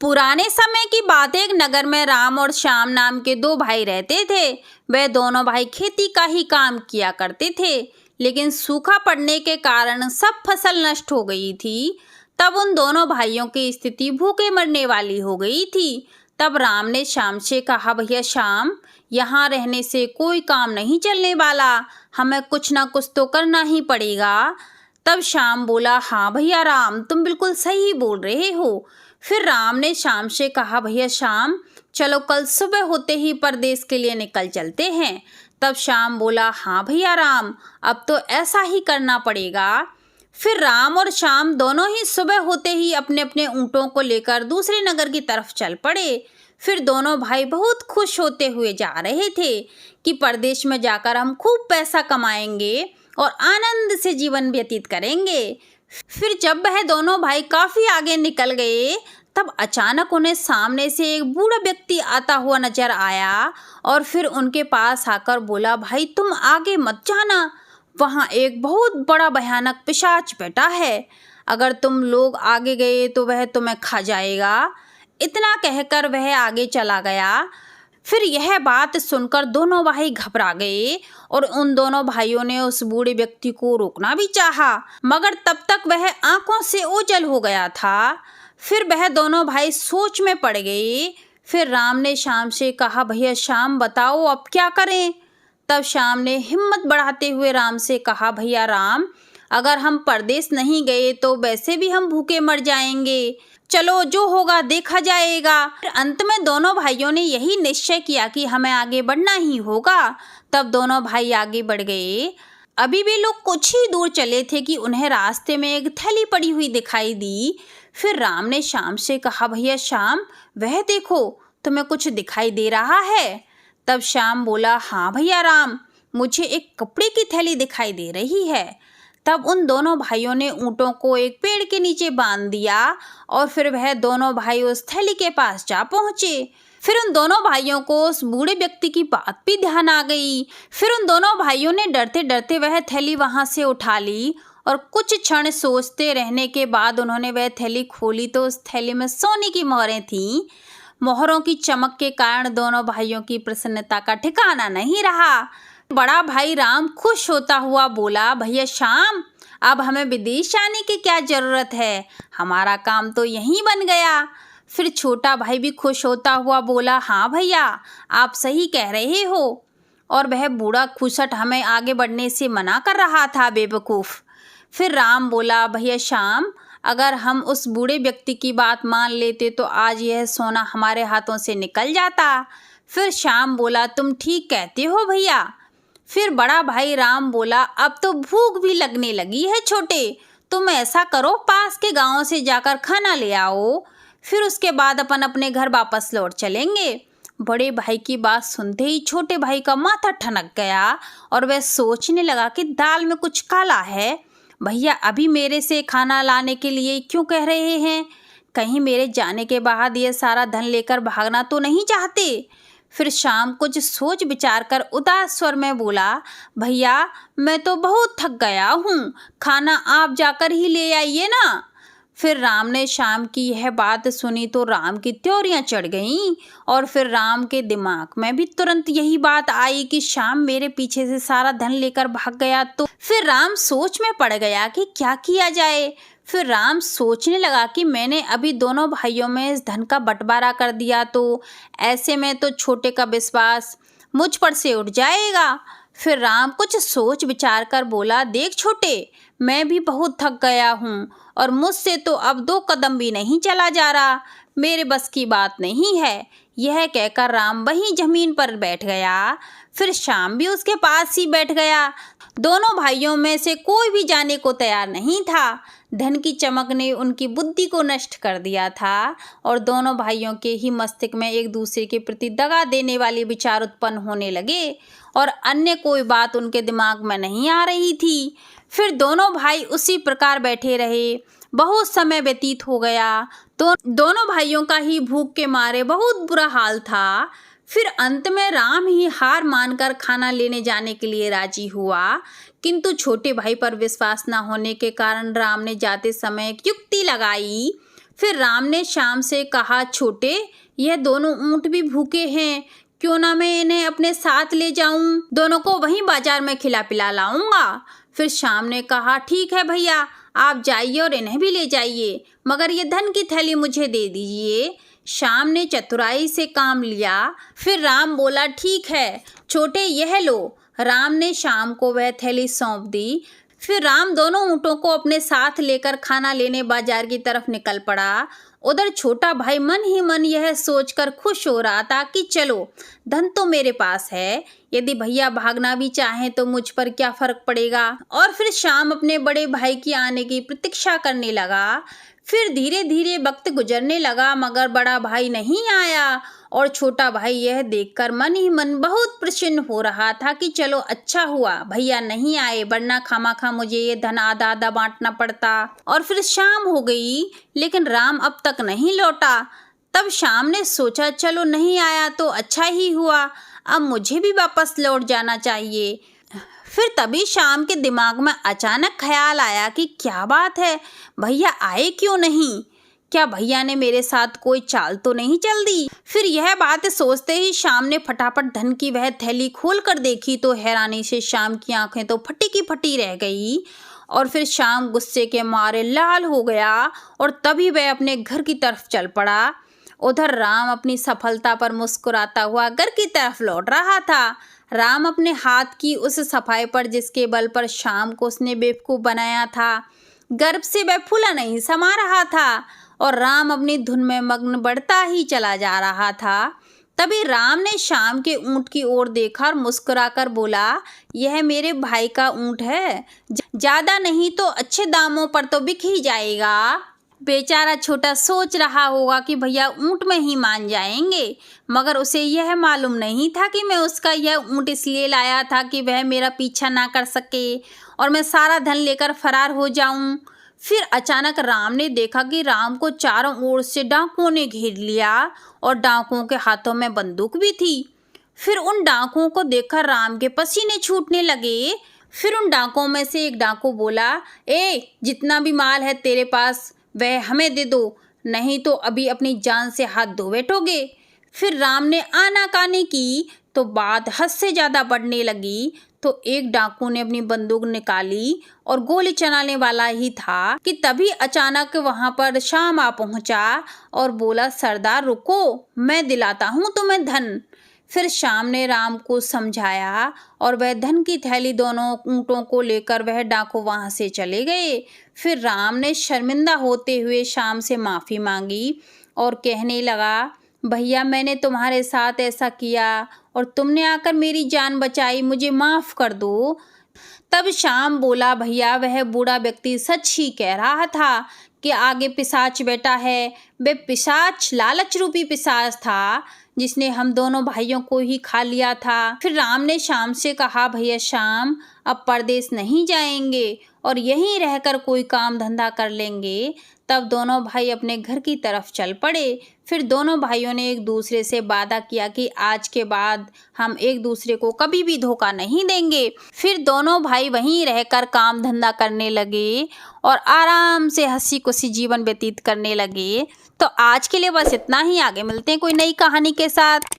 पुराने समय की बात है। एक नगर में राम और श्याम नाम के दो भाई रहते थे। वे दोनों भाई खेती का ही काम किया करते थे, लेकिन सूखा पड़ने के कारण सब फसल नष्ट हो गई थी। तब उन दोनों भाइयों की स्थिति भूखे मरने वाली हो गई थी। तब राम ने श्याम से कहा, भैया श्याम, यहाँ रहने से कोई काम नहीं चलने वाला, हमें कुछ ना कुछ तो करना ही पड़ेगा। तब श्याम बोला, हाँ भैया राम, तुम बिल्कुल सही बोल रहे हो। फिर राम ने श्याम से कहा, भैया श्याम, चलो कल सुबह होते ही परदेश के लिए निकल चलते हैं। तब श्याम बोला, हाँ भैया राम, अब तो ऐसा ही करना पड़ेगा। फिर राम और श्याम दोनों ही सुबह होते ही अपने अपने ऊँटों को लेकर दूसरे नगर की तरफ चल पड़े। फिर दोनों भाई बहुत खुश होते हुए जा रहे थे कि परदेश में जाकर हम खूब पैसा कमाएंगे और आनंद से जीवन व्यतीत करेंगे। फिर जब वह दोनों भाई काफी आगे निकल गए, तब अचानक उन्हें सामने से एक बूढ़ा व्यक्ति आता हुआ नजर आया और फिर उनके पास आकर बोला, भाई तुम आगे मत जाना, वहाँ एक बहुत बड़ा भयानक पिशाच बैठा है। अगर तुम लोग आगे गए तो वह तुम्हें खा जाएगा। इतना कहकर वह आगे चला गया। फिर यह बात सुनकर दोनों भाई घबरा गए और उन दोनों भाइयों ने उस बूढ़े व्यक्ति को रोकना भी चाहा, मगर तब तक वह आंखों से ओझल हो गया था। फिर वह दोनों भाई सोच में पड़ गए। फिर राम ने श्याम से कहा, भैया श्याम, बताओ अब क्या करें। तब श्याम ने हिम्मत बढ़ाते हुए राम से कहा, भैया राम, अगर हम परदेश नहीं गए तो वैसे भी हम भूखे मर जाएंगे, चलो जो होगा देखा जाएगा। फिर अंत में दोनों भाइयों ने यही निश्चय किया कि हमें आगे बढ़ना ही होगा। तब दोनों भाई आगे बढ़ गए। अभी भी लोग कुछ ही दूर चले थे कि उन्हें रास्ते में एक थैली पड़ी हुई दिखाई दी। फिर राम ने श्याम से कहा, भैया श्याम, वह देखो, तुम्हें कुछ दिखाई दे रहा है। तब श्याम बोला, हाँ भैया राम, मुझे एक कपड़े की थैली दिखाई दे रही है। तब उन दोनों भाइयों ने ऊँटों को एक पेड़ के नीचे बांध दिया और फिर वह दोनों भाई उस थैली के पास जा पहुँचे। फिर उन दोनों भाइयों को उस बूढ़े व्यक्ति की बात भी ध्यान आ गई। फिर उन दोनों भाइयों ने डरते डरते वह थैली वहाँ से उठा ली और कुछ क्षण सोचते रहने के बाद उन्होंने वह थैली खोली तो उस थैली में सोने की मोहरें थीं। मोहरों की चमक के कारण दोनों भाइयों की प्रसन्नता का ठिकाना नहीं रहा। बड़ा भाई राम खुश होता हुआ बोला, भैया श्याम, अब हमें विदेश जाने की क्या ज़रूरत है, हमारा काम तो यहीं बन गया। फिर छोटा भाई भी खुश होता हुआ बोला, हाँ भैया, आप सही कह रहे हो। और वह बूढ़ा खुसट हमें आगे बढ़ने से मना कर रहा था, बेवकूफ़। फिर राम बोला, भैया श्याम, अगर हम उस बूढ़े व्यक्ति की बात मान लेते तो आज यह सोना हमारे हाथों से निकल जाता। फिर श्याम बोला, तुम ठीक कहते हो भैया। फिर बड़ा भाई राम बोला, अब तो भूख भी लगने लगी है छोटे, तुम ऐसा करो, पास के गांव से जाकर खाना ले आओ, फिर उसके बाद अपन अपने घर वापस लौट चलेंगे। बड़े भाई की बात सुनते ही छोटे भाई का माथा ठनक गया और वह सोचने लगा कि दाल में कुछ काला है। भैया अभी मेरे से खाना लाने के लिए क्यों कह रहे हैं? कहीं मेरे जाने के बाद ये सारा धन लेकर भागना तो नहीं चाहते? फिर श्याम कुछ सोच विचार कर उदास स्वर में बोला, भैया मैं तो बहुत थक गया हूँ, खाना आप जाकर ही ले आइए ना। फिर राम ने श्याम की यह बात सुनी तो राम की त्योरियां चढ़ गईं और फिर राम के दिमाग में भी तुरंत यही बात आई कि श्याम मेरे पीछे से सारा धन लेकर भाग गया तो। फिर राम सोच में पड़ गया कि क्या किया जाए। फिर राम सोचने लगा कि मैंने अभी दोनों भाइयों में इस धन का बंटवारा कर दिया तो ऐसे में तो छोटे का विश्वास मुझ पर से उठ जाएगा। फिर राम कुछ सोच विचार कर बोला, देख छोटे, मैं भी बहुत थक गया हूँ और मुझसे तो अब 2 कदम भी नहीं चला जा रहा, मेरे बस की बात नहीं है। यह कहकर राम वहीं जमीन पर बैठ गया। फिर श्याम भी उसके पास ही बैठ गया। दोनों भाइयों में से कोई भी जाने को तैयार नहीं था। धन की चमक ने उनकी बुद्धि को नष्ट कर दिया था और दोनों भाइयों के ही मस्तिष्क में एक दूसरे के प्रति दगा देने वाले विचार उत्पन्न होने लगे और अन्य कोई बात उनके दिमाग में नहीं आ रही थी। फिर दोनों भाई उसी प्रकार बैठे रहे। बहुत समय व्यतीत हो गया तो दोनों भाइयों का ही भूख के मारे बहुत बुरा हाल था। फिर अंत में राम ही हार मानकर खाना लेने जाने के लिए राजी हुआ, किंतु छोटे भाई पर विश्वास न होने के कारण राम ने जाते समय एक युक्ति लगाई। फिर राम ने श्याम से कहा, छोटे, यह दोनों ऊँट भी भूखे हैं, क्यों ना मैं इन्हें अपने साथ ले जाऊं, दोनों को वहीं बाजार में खिला पिला लाऊंगा। फिर श्याम ने कहा, ठीक है भैया, आप जाइए और इन्हें भी ले जाइए, मगर ये धन की थैली मुझे दे दीजिए। श्याम ने चतुराई से काम लिया। फिर राम बोला, ठीक है छोटे, यह लो। राम ने श्याम को वह थैली सौंप दी। फिर राम दोनों ऊँटों को अपने साथ लेकर खाना लेने बाजार की तरफ निकल पड़ा। उधर छोटा भाई मन ही मन यह सोचकर खुश हो रहा था कि चलो, धन तो मेरे पास है, यदि भैया भागना भी चाहें तो मुझ पर क्या फर्क पड़ेगा। और फिर श्याम अपने बड़े भाई की आने की प्रतीक्षा करने लगा। फिर धीरे धीरे वक्त गुजरने लगा, मगर बड़ा भाई नहीं आया और छोटा भाई यह देखकर मन ही मन बहुत प्रसन्न हो रहा था कि चलो अच्छा हुआ भैया नहीं आए, वरना खामाखा मुझे ये धन आधा आधा बांटना पड़ता। और फिर शाम हो गई, लेकिन राम अब तक नहीं लौटा। तब श्याम ने सोचा, चलो नहीं आया तो अच्छा ही हुआ, अब मुझे भी वापस लौट जाना चाहिए। फिर तभी श्याम के दिमाग में अचानक ख्याल आया कि क्या बात है, भैया आए क्यों नहीं, क्या भैया ने मेरे साथ कोई चाल तो नहीं चल दी। फिर यह बात सोचते ही श्याम ने फटाफट धन की वह थैली खोल कर देखी तो हैरानी से श्याम की आंखें तो फटी की फटी रह गई। और फिर श्याम गुस्से के मारे लाल हो गया और तभी वह अपने घर की तरफ चल पड़ा। उधर राम अपनी सफलता पर मुस्कुराता हुआ घर की तरफ लौट रहा था। राम अपने हाथ की उस सफाई पर जिसके बल पर श्याम को उसने बेवकूफ़ बनाया था, गर्व से वह फूला नहीं समा रहा था और राम अपनी धुन में मग्न बढ़ता ही चला जा रहा था। तभी राम ने श्याम के ऊँट की ओर देखा और मुस्कुराकर बोला, यह मेरे भाई का ऊँट है, ज़्यादा नहीं तो अच्छे दामों पर तो बिक ही जाएगा। बेचारा छोटा सोच रहा होगा कि भैया ऊँट में ही मान जाएंगे, मगर उसे यह मालूम नहीं था कि मैं उसका यह ऊँट इसलिए लाया था कि वह मेरा पीछा ना कर सके और मैं सारा धन लेकर फरार हो जाऊं। फिर अचानक राम ने देखा कि राम को चारों ओर से डाकुओं ने घेर लिया और डाकुओं के हाथों में बंदूक भी थी। फिर उन डाकुओं को देखकर राम के पसीने छूटने लगे। फिर उन डाकुओं में से एक डाकू बोला, जितना भी माल है तेरे पास वह हमें दे दो, नहीं तो अभी अपनी जान से हाथ धो बैठोगे। फिर राम ने आनाकानी की तो बात हद से ज़्यादा बढ़ने लगी। तो एक डाकू ने अपनी बंदूक निकाली और गोली चलाने वाला ही था कि तभी अचानक वहां पर श्याम आ पहुंचा और बोला, सरदार रुको, मैं दिलाता हूं तुम्हें धन। फिर श्याम ने राम को समझाया और वह धन की थैली दोनों ऊँटों को लेकर वह डाकू वहां से चले गए। फिर राम ने शर्मिंदा होते हुए श्याम से माफ़ी मांगी और कहने लगा, भैया मैंने तुम्हारे साथ ऐसा किया और तुमने आकर मेरी जान बचाई, मुझे माफ़ कर दो। तब श्याम बोला, भैया वह बूढ़ा व्यक्ति सच ही कह रहा था कि आगे पिशाच बैठा है। वे पिशाच लालच रूपी पिशाच था जिसने हम दोनों भाइयों को ही खा लिया था। फिर राम ने श्याम से कहा, भैया श्याम अब परदेश नहीं जाएंगे और यहीं रहकर कोई काम धंधा कर लेंगे। तब दोनों भाई अपने घर की तरफ चल पड़े। फिर दोनों भाइयों ने एक दूसरे से वादा किया कि आज के बाद हम एक दूसरे को कभी भी धोखा नहीं देंगे। फिर दोनों भाई वहीं रहकर काम धंधा करने लगे और आराम से हंसी खुशी जीवन व्यतीत करने लगे। तो आज के लिए बस इतना ही, आगे मिलते हैं कोई नई कहानी के साथ।